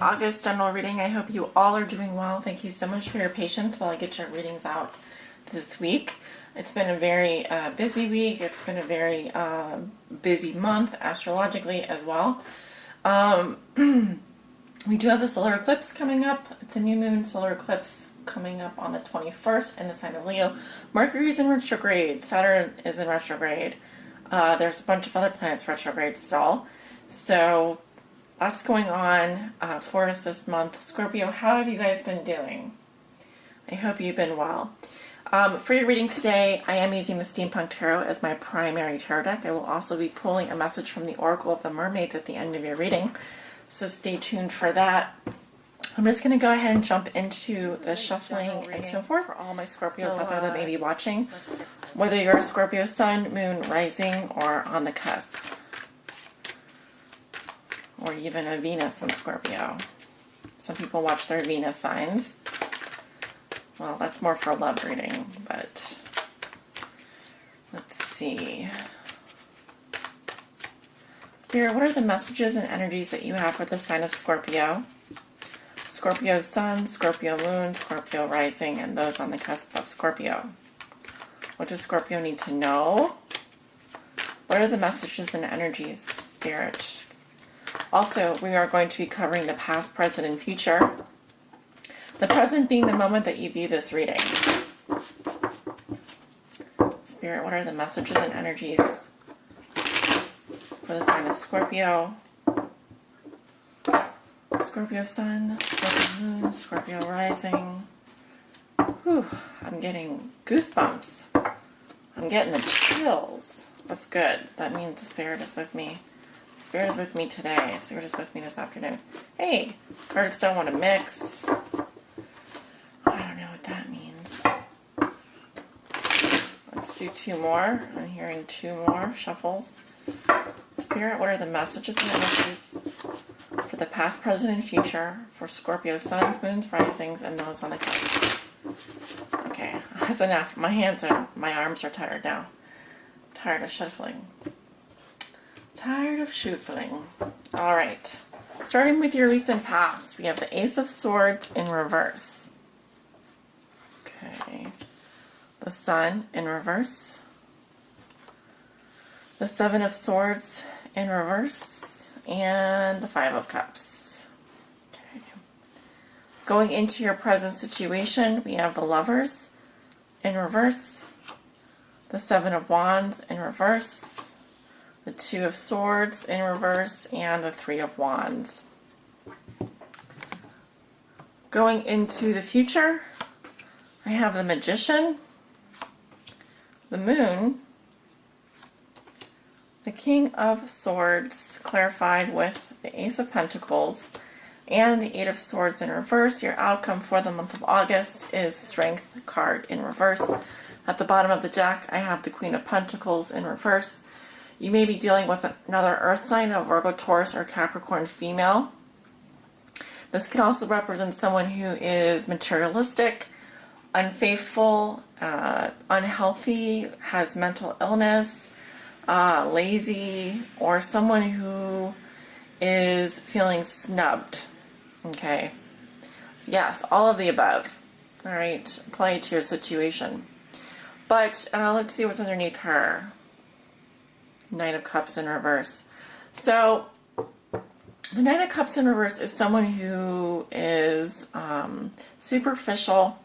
August general reading. I hope you all are doing well. Thank you so much for your patience while I get your readings out this week. It's been a very busy week. It's been a very busy month astrologically as well. We do have a solar eclipse coming up. It's a new moon solar eclipse coming up on the 21st in the sign of Leo. Mercury's in retrograde. Saturn is in retrograde. There's a bunch of other planets retrograde still. So lots going on for us this month. Scorpio, how have you guys been doing? I hope you've been well. For your reading today, I am using the Steampunk Tarot as my primary tarot deck. I will also be pulling a message from the Oracle of the Mermaids at the end of your reading. So stay tuned for that. I'm just going to go ahead and jump into the shuffling and so forth for all my Scorpios out there that may be watching. Whether you're a Scorpio sun, moon, rising, or on the cusp. Or even a Venus in Scorpio. Some people watch their Venus signs. Well, that's more for love reading, but let's see. Spirit, what are the messages and energies that you have for the sign of Scorpio? Scorpio sun, Scorpio moon, Scorpio rising, and those on the cusp of Scorpio. What does Scorpio need to know? What are the messages and energies, Spirit? Also, we are going to be covering the past, present, and future. The present being the moment that you view this reading. Spirit, what are the messages and energies for the sign of Scorpio? Scorpio sun, Scorpio moon, Scorpio rising. Whew, I'm getting goosebumps. I'm getting the chills. That's good. That means the Spirit is with me. Spirit is with me today. Spirit is with me this afternoon. Hey, cards don't want to mix. I don't know what that means. Let's do two more. I'm hearing two more shuffles. Spirit, what are the messages and energies for the past, present, and future for Scorpio suns, moons, risings, and those on the cusp? Okay, that's enough. My arms are tired now. Tired of shuffling. Tired of shuffling. All right. Starting with your recent past, we have the Ace of Swords in reverse. Okay. The Sun in reverse. The Seven of Swords in reverse. And the Five of Cups. Okay. Going into your present situation, we have the Lovers in reverse. The Seven of Wands in reverse. The Two of Swords in reverse, and the Three of Wands. Going into the future, I have the Magician, the Moon, the King of Swords, clarified with the Ace of Pentacles, and the Eight of Swords in reverse. Your outcome for the month of August is Strength card in reverse. At the bottom of the deck, I have the Queen of Pentacles in reverse. You may be dealing with another earth sign, a Virgo, Taurus, or Capricorn female. This can also represent someone who is materialistic, unfaithful, unhealthy, has mental illness, lazy, or someone who is feeling snubbed. Okay. So yes, all of the above. All right. Apply it to your situation. But let's see what's underneath her. Knight of Cups in reverse. So the Knight of Cups in reverse is someone who is superficial,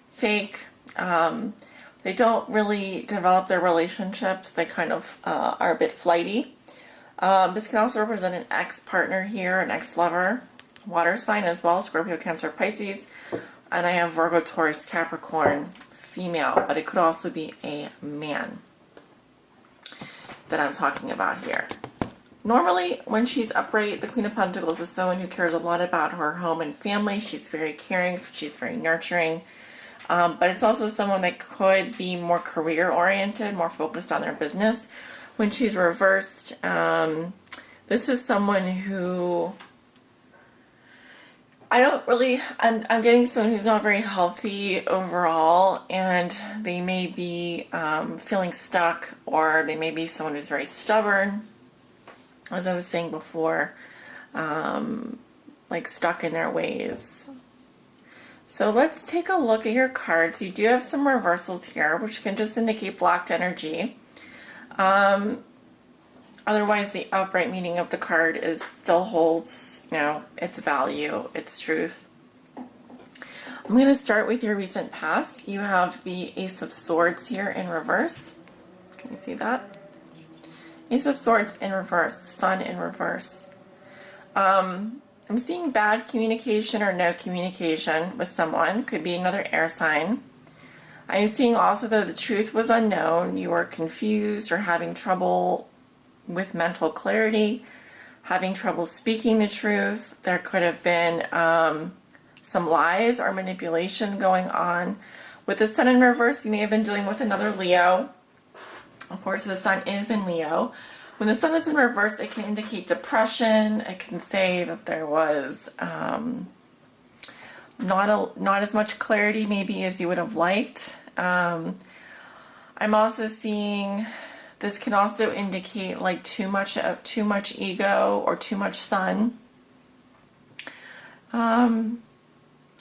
fake. They don't really develop their relationships. They kind of are a bit flighty. This can also represent an ex-partner here, an ex-lover, water sign as well, Scorpio, Cancer, Pisces. And I have Virgo, Taurus, Capricorn, female, but it could also be a man that I'm talking about here. Normally, when she's upright, the Queen of Pentacles is someone who cares a lot about her home and family. She's very caring, she's very nurturing, but it's also someone that could be more career-oriented, more focused on their business. When she's reversed, this is someone who I'm getting someone who's not very healthy overall, and they may be feeling stuck, or they may be someone who's very stubborn. As I was saying before, like stuck in their ways. So let's take a look at your cards. You do have some reversals here, which can just indicate blocked energy. Otherwise, the upright meaning of the card is still holds, you know, its value, its truth. I'm going to start with your recent past. You have the Ace of Swords here in reverse. Can you see that? Ace of Swords in reverse, Sun in reverse. I'm seeing bad communication or no communication with someone. Could be another air sign. I'm seeing also that the truth was unknown. You were confused or having trouble with mental clarity, having trouble speaking the truth. There could have been some lies or manipulation going on. With the Sun in reverse, you may have been dealing with another Leo. Of course, the Sun is in Leo. When the Sun is in reverse, it can indicate depression. It can say that there was not as much clarity maybe as you would have liked. I'm also seeing this can also indicate like too much ego or too much Sun.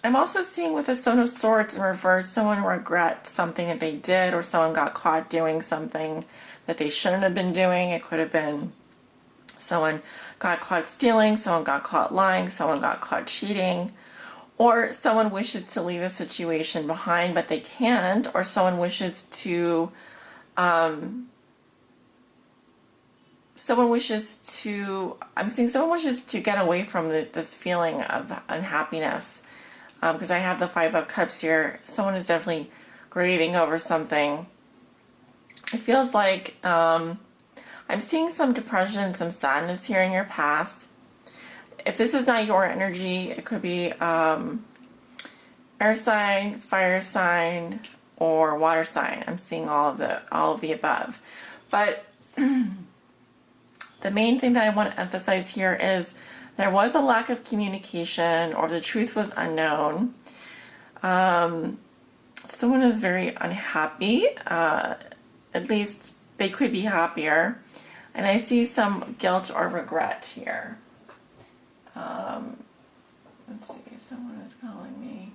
I'm also seeing with the Seven of Swords in reverse, someone regrets something that they did, or someone got caught doing something that they shouldn't have been doing. It could have been someone got caught stealing, someone got caught lying, someone got caught cheating, or someone wishes to leave a situation behind but they can't, or someone wishes to I'm seeing someone wishes to get away from this feeling of unhappiness. Because I have the Five of Cups here. Someone is definitely grieving over something. It feels like I'm seeing some depression, some sadness here in your past. If this is not your energy, it could be air sign, fire sign, or water sign. I'm seeing all of the above. But the main thing that I want to emphasize here is there was a lack of communication, or the truth was unknown. Someone is very unhappy. At least they could be happier. And I see some guilt or regret here. Let's see, someone is calling me.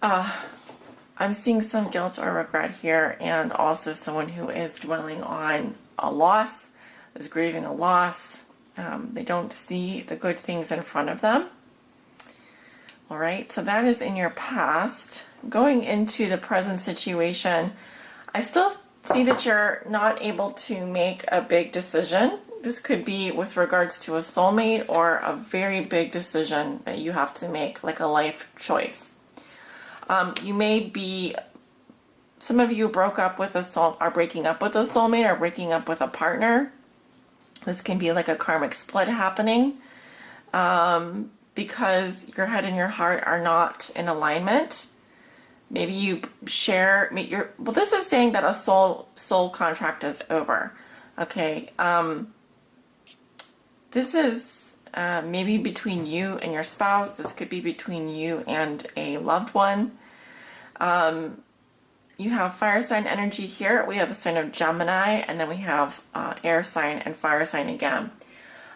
I'm seeing some guilt or regret here, and also someone who is dwelling on a loss, is grieving a loss. They don't see the good things in front of them. All right, so that is in your past. Going into the present situation, I still see that you're not able to make a big decision. This could be with regards to a soulmate or a very big decision that you have to make, like a life choice. You may be, some of you broke up with are breaking up with a soulmate or breaking up with a partner. This can be like a karmic split happening because your head and your heart are not in alignment. Maybe you share, well, this is saying that a soul contract is over. Okay. This is maybe between you and your spouse. This could be between you and a loved one. You have fire sign energy here. We have the sign of Gemini, and then we have air sign and fire sign again.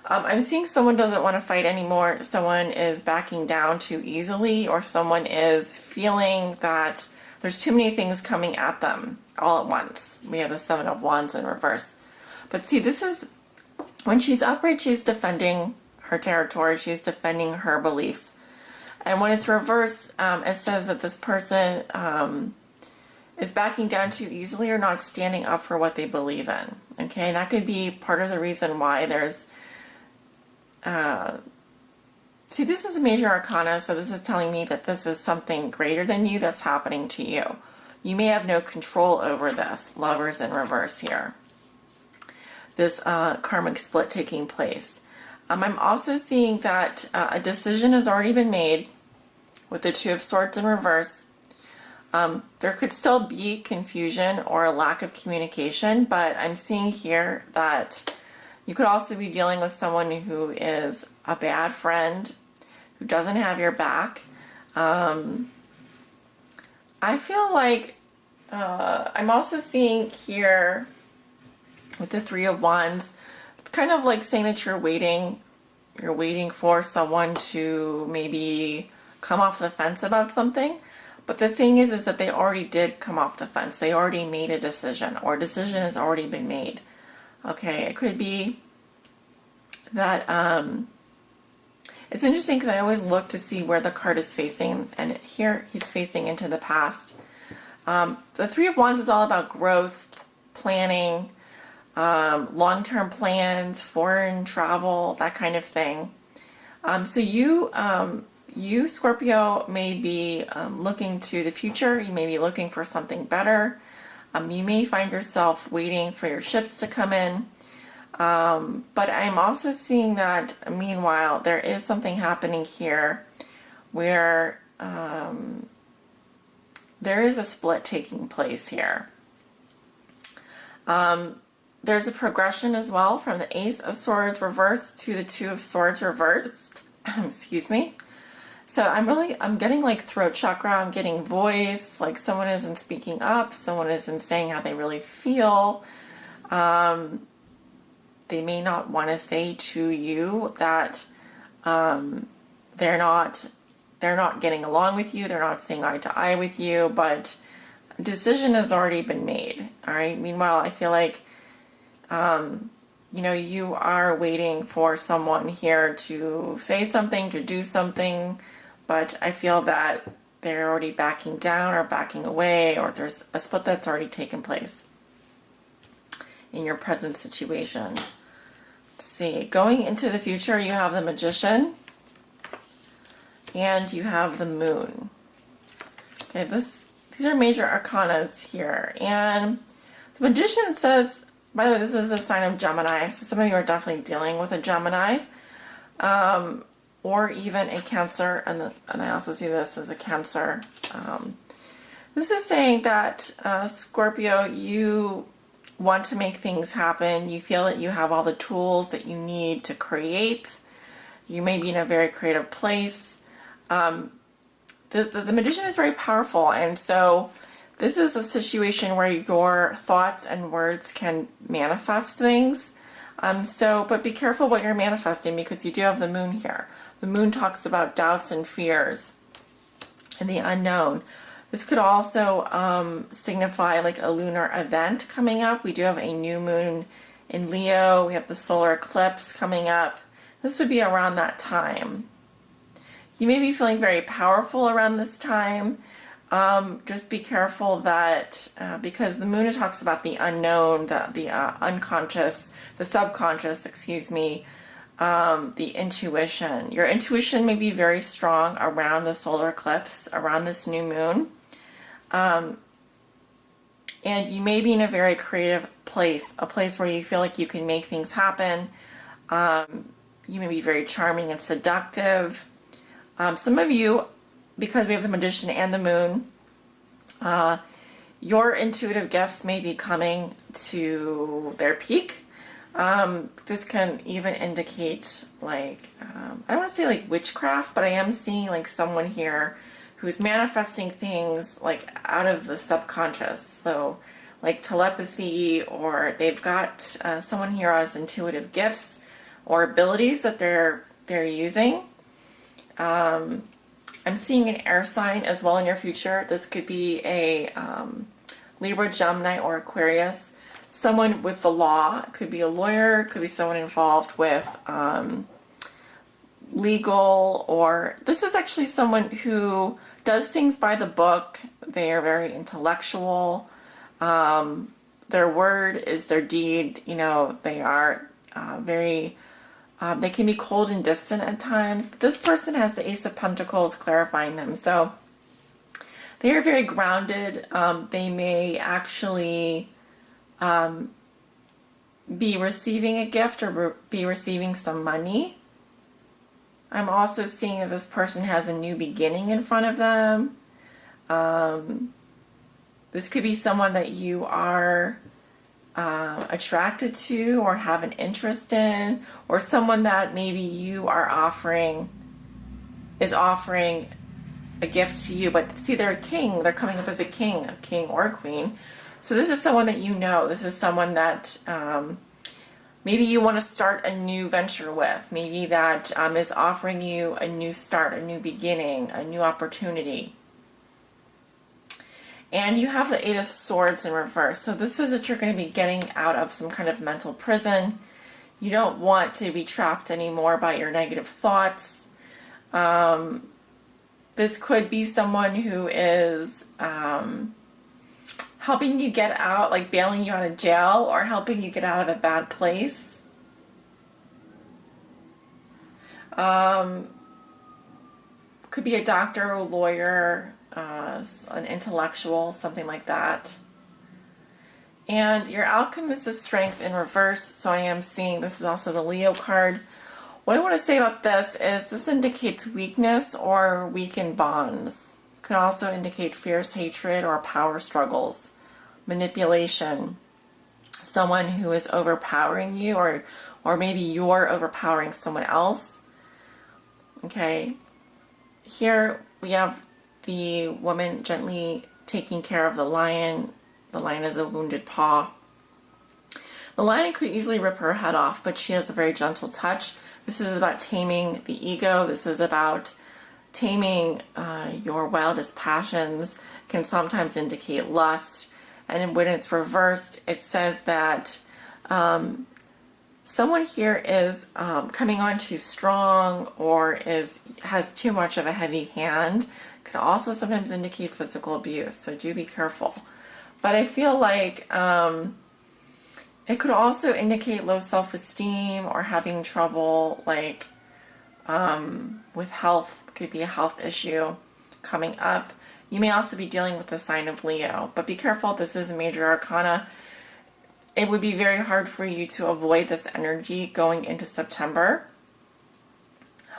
I'm seeing someone doesn't want to fight anymore. Someone is backing down too easily, or someone is feeling that there's too many things coming at them all at once. We have the Seven of Wands in reverse. But see, this is, when she's upright, she's defending her territory. She's defending her beliefs. And when it's reverse, it says that this person is backing down too easily or not standing up for what they believe in. Okay, and that could be part of the reason why there's see, this is a major arcana, so this is telling me that this is something greater than you that's happening to you. You may have no control over this. Lovers in reverse here. This karmic split taking place. I'm also seeing that a decision has already been made with the Two of Swords in reverse. There could still be confusion or a lack of communication, but I'm seeing here that you could also be dealing with someone who is a bad friend, who doesn't have your back. I feel like I'm also seeing here with the Three of Wands, it's kind of like saying that you're waiting you're waiting for someone to maybe come off the fence about something. But the thing is that they already did come off the fence. They already made a decision, or a decision has already been made. Okay, it could be that it's interesting because I always look to see where the card is facing, and here he's facing into the past. The Three of Wands is all about growth, planning, long-term plans, foreign travel, that kind of thing. So you, Scorpio, may be looking to the future. You may be looking for something better. You may find yourself waiting for your ships to come in. But I'm also seeing that, meanwhile, there is something happening here where there is a split taking place here. There's a progression as well from the Ace of Swords reversed to the Two of Swords reversed. Excuse me. So I'm getting like throat chakra, I'm getting voice, like someone isn't speaking up, someone isn't saying how they really feel. They may not want to say to you that they're not getting along with you, they're not seeing eye to eye with you, but a decision has already been made. All right. Meanwhile, I feel like you are waiting for someone here to say something, to do something, but I feel that they're already backing down or backing away, or there's a split that's already taken place in your present situation. Let's see, going into the future, you have the Magician and you have the Moon. Okay, these are major arcanas here, and the Magician says, by the way, this is a sign of Gemini, so some of you are definitely dealing with a Gemini, or even a Cancer, and I also see this as a Cancer. This is saying that, Scorpio, you want to make things happen. You feel that you have all the tools that you need to create. You may be in a very creative place. The Magician is very powerful, and so this is a situation where your thoughts and words can manifest things. But be careful what you're manifesting, because you do have the Moon here. The Moon talks about doubts and fears and the unknown. This could also signify like a lunar event coming up. We do have a new moon in Leo. We have the solar eclipse coming up. This would be around that time. You may be feeling very powerful around this time. Just be careful that, because the Moon talks about the unknown, the unconscious, the subconscious, excuse me, the intuition. Your intuition may be very strong around the solar eclipse, around this new moon. And you may be in a very creative place, a place where you feel like you can make things happen. You may be very charming and seductive. Some of you, because we have the Magician and the Moon, your intuitive gifts may be coming to their peak. This can even indicate like, I don't want to say like witchcraft, but I am seeing like someone here who's manifesting things like out of the subconscious. So like telepathy, or they've got someone here has intuitive gifts or abilities that they're using. I'm seeing an air sign as well in your future. This could be a Libra, Gemini, or Aquarius. Someone with the law. It could be a lawyer. It could be someone involved with legal, or this is actually someone who does things by the book. They are very intellectual. Their word is their deed. They are very... they can be cold and distant at times, but this person has the Ace of Pentacles clarifying them. So they are very grounded. They may actually be receiving a gift or be receiving some money. I'm also seeing that this person has a new beginning in front of them. This could be someone that you are attracted to or have an interest in, or someone that maybe you are offering a gift to you. But see, they're a king. They're coming up as a king or a queen. So this is someone that you know. This is someone that maybe you want to start a new venture with. Maybe that is offering you a new start, a new beginning, a new opportunity. And you have the Eight of Swords in reverse. So this is that you're going to be getting out of some kind of mental prison. You don't want to be trapped anymore by your negative thoughts. This could be someone who is helping you get out, like bailing you out of jail or helping you get out of a bad place. Could be a doctor, a lawyer, an intellectual, something like that. And your Alchemist is Strength in reverse, so I am seeing this is also the Leo card. What I want to say about this is this indicates weakness or weakened bonds. It can also indicate fierce hatred or power struggles, manipulation, someone who is overpowering you, or maybe you're overpowering someone else. Okay, here we have the woman gently taking care of the lion. The lion is a wounded paw. The lion could easily rip her head off, but she has a very gentle touch. This is about taming the ego. This is about taming your wildest passions. It can sometimes indicate lust. And when it's reversed, it says that someone here is coming on too strong or has too much of a heavy hand. It could also sometimes indicate physical abuse, so do be careful. But I feel like it could also indicate low self-esteem or having trouble like with health. It could be a health issue coming up. You may also be dealing with the sign of Leo, but be careful. This is a major arcana. It would be very hard for you to avoid this energy going into September.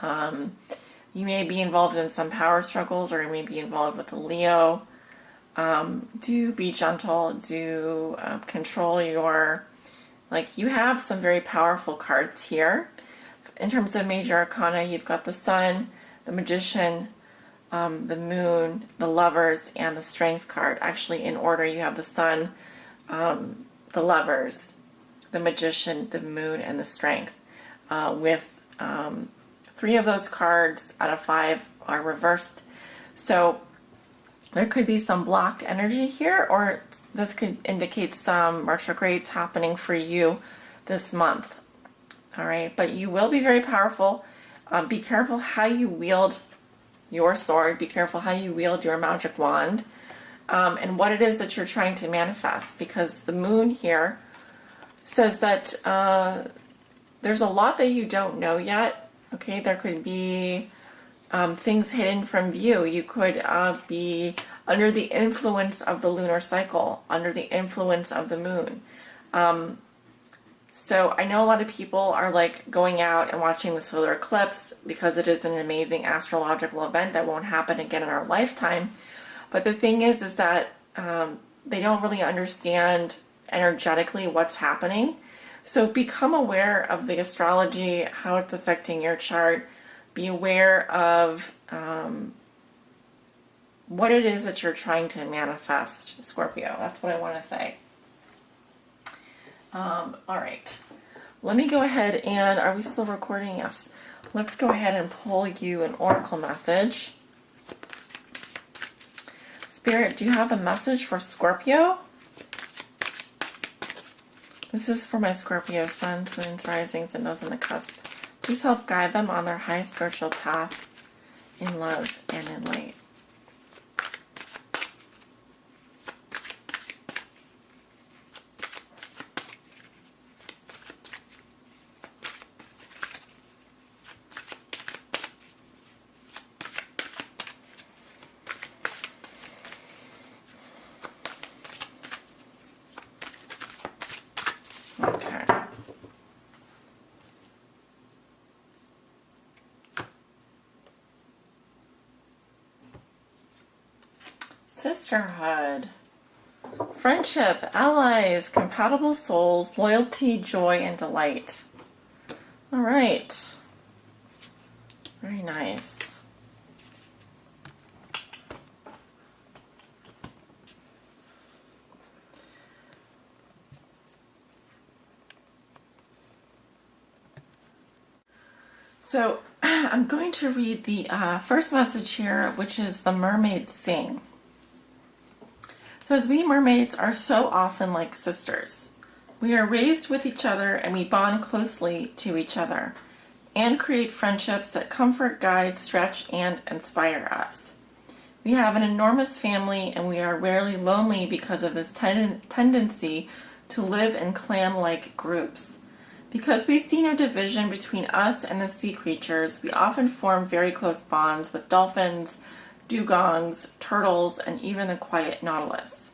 You may be involved in some power struggles, or you may be involved with a Leo. Do be gentle. Do control your, like, you have some very powerful cards here. In terms of major arcana, you've got the Sun, the Magician, the Moon, the Lovers, and the Strength card. Actually, in order, you have the Sun, the Lovers, the Magician, the Moon, and the Strength. With 3 of those cards out of 5 are reversed. So there could be some blocked energy here, or this could indicate some retrogrades happening for you this month. All right, but you will be very powerful. Be careful how you wield your sword. Be careful how you wield your magic wand, and what it is that you're trying to manifest, because the moon here says that there's a lot that you don't know yet. Okay, there could be things hidden from view. You could be under the influence of the lunar cycle, under the influence of the moon. So I know a lot of people are like going out and watching the solar eclipse because it is an amazing astrological event that won't happen again in our lifetime. But the thing is that they don't really understand energetically what's happening. So become aware of the astrology, how it's affecting your chart. Be aware of what it is that you're trying to manifest, Scorpio. That's what I want to say. All right. Let me go ahead and, are we still recording? Yes. Let's go ahead and pull you an oracle message. Spirit, do you have a message for Scorpio? This is for my Scorpio suns, moons, risings, and those on the cusp. Please help guide them on their high spiritual path in love and in light. Okay. Sisterhood, friendship, allies, compatible souls, loyalty, joy, and delight. All right. Very nice. So I'm going to read the first message here, which is the mermaids sing. It says, we mermaids are so often like sisters. We are raised with each other and we bond closely to each other and create friendships that comfort, guide, stretch, and inspire us. We have an enormous family and we are rarely lonely because of this tendency to live in clan-like groups. Because we see no division between us and the sea creatures, we often form very close bonds with dolphins, dugongs, turtles, and even the quiet nautilus.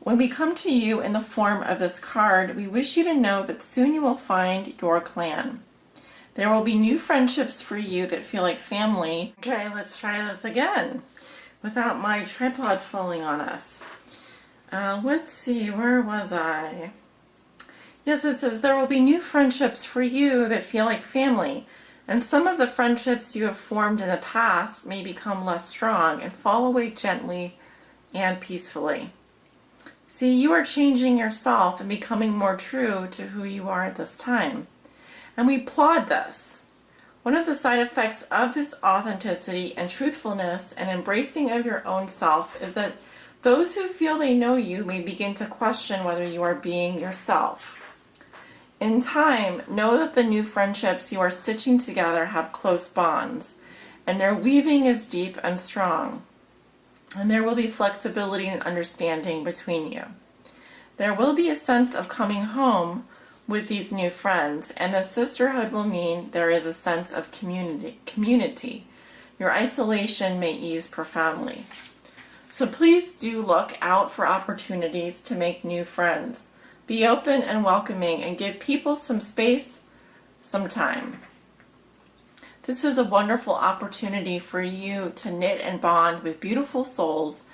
When we come to you in the form of this card, we wish you to know that soon you will find your clan. There will be new friendships for you that feel like family. Okay, let's try this again without my tripod falling on us. Let's see, where was I? Yes, it says there will be new friendships for you that feel like family, and some of the friendships you have formed in the past may become less strong and fall away gently and peacefully. See, you are changing yourself and becoming more true to who you are at this time. And we applaud this. One of the side effects of this authenticity and truthfulness and embracing of your own self is that those who feel they know you may begin to question whether you are being yourself. In time, know that the new friendships you are stitching together have close bonds, and their weaving is deep and strong. And there will be flexibility and understanding between you. There will be a sense of coming home with these new friends, and the sisterhood will mean there is a sense of community. Your isolation may ease profoundly. So please do look out for opportunities to make new friends. Be open and welcoming and give people some space, some time. This is a wonderful opportunity for you to knit and bond with beautiful souls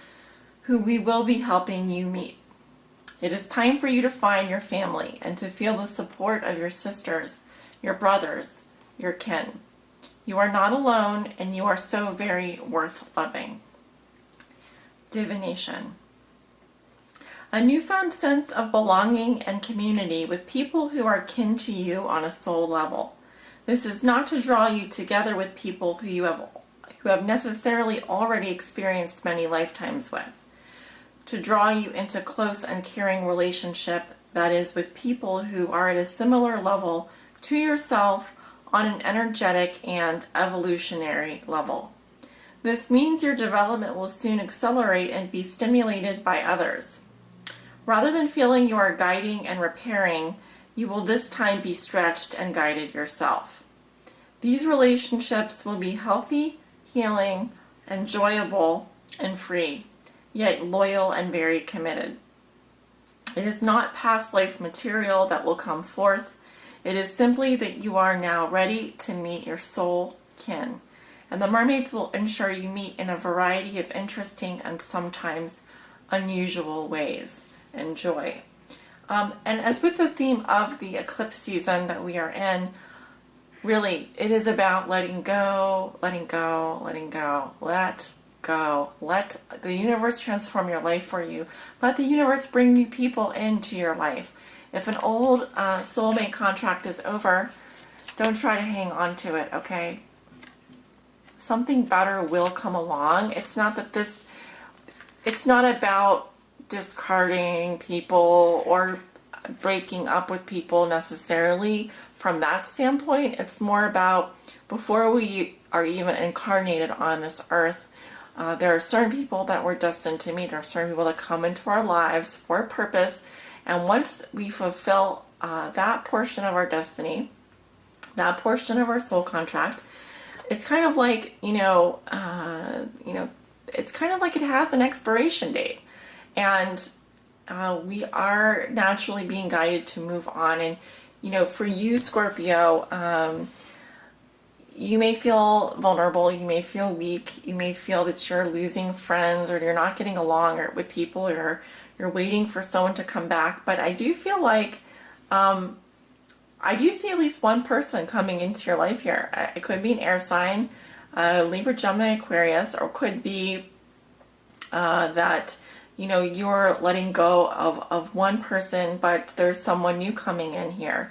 who we will be helping you meet. It is time for you to find your family and to feel the support of your sisters, your brothers, your kin. You are not alone and you are so very worth loving. Divination. A newfound sense of belonging and community with people who are kin to you on a soul level. This is not to draw you together with people who have necessarily already experienced many lifetimes with. To draw you into close and caring relationship that is with people who are at a similar level to yourself on an energetic and evolutionary level. This means your development will soon accelerate and be stimulated by others. Rather than feeling you are guiding and repairing, you will this time be stretched and guided yourself. These relationships will be healthy, healing, enjoyable, and free, yet loyal and very committed. It is not past life material that will come forth. It is simply that you are now ready to meet your soul kin. And the mermaids will ensure you meet in a variety of interesting and sometimes unusual ways. Enjoy. And as with the theme of the eclipse season that we are in, really, it is about letting go, letting go, letting go. Let go. Let the universe transform your life for you. Let the universe bring new people into your life. If an old soulmate contract is over, don't try to hang on to it, okay? Something better will come along. It's not about discarding people or breaking up with people necessarily from that standpoint. It's more about before we are even incarnated on this earth, there are certain people that we're destined to meet. There are certain people that come into our lives for a purpose, and once we fulfill that portion of our destiny, that portion of our soul contract, it's kind of like, it's kind of like it has an expiration date. And we are naturally being guided to move on. And, for you, Scorpio, you may feel vulnerable, you may feel weak, you may feel that you're losing friends or you're not getting along with people, or you're waiting for someone to come back. But I do feel like I do see at least one person coming into your life here. It could be an air sign, Libra, Gemini, Aquarius, or it could be that you're letting go of one person, but there's someone new coming in here.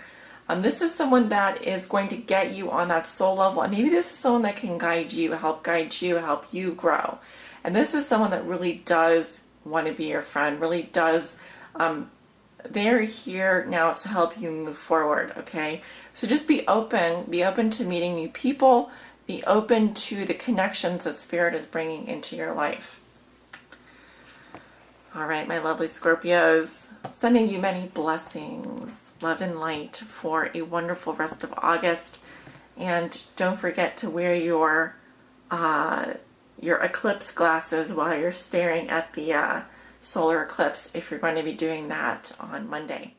This is someone that is going to get you on that soul level, and maybe this is someone that can guide you, help you grow. And this is someone that really does want to be your friend, really does. They're here now to help you move forward, okay? So just be open to meeting new people, be open to the connections that Spirit is bringing into your life. All right, my lovely Scorpios, sending you many blessings, love and light for a wonderful rest of August. And don't forget to wear your eclipse glasses while you're staring at the solar eclipse if you're going to be doing that on Monday.